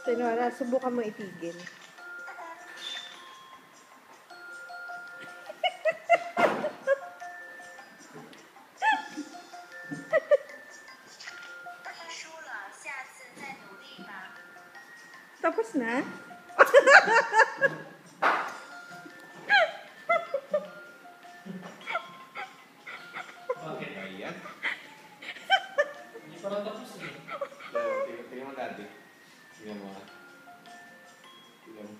Senora, subukan mo itigil. Tapos na? Bakit? Ayan. Hindi pa rin tapos eh. Tingnan mo daddy. Tingnan mo. Tingnan mo.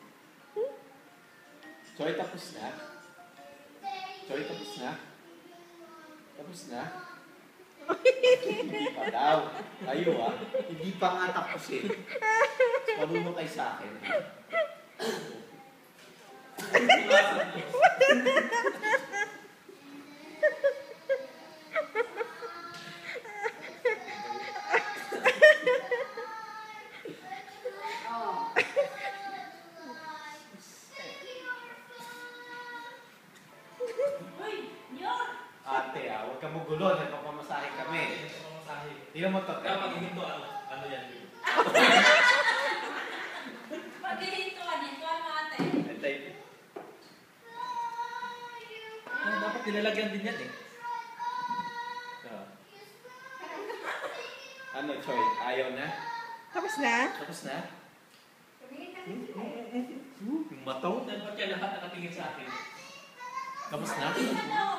Choy, tapos na? Choy, tapos na? Tapos na? Hindi pa daw. Tayo hindi pa nga tapos eh. Marunong kayo sa akin. Ate, huwag ka magulo. Nagpapamasahe kami. Tingnan mo to. Kaya pag-ihinto, ano yan? Pag-ihinto, ano ate? Dapat nilalagyan din yan eh. Ano, Choy? Ayaw na? Tapos na? Tapos na? Yung mataw, dapat kaya lahat nakatingin sa akin. Tapos na? Ano?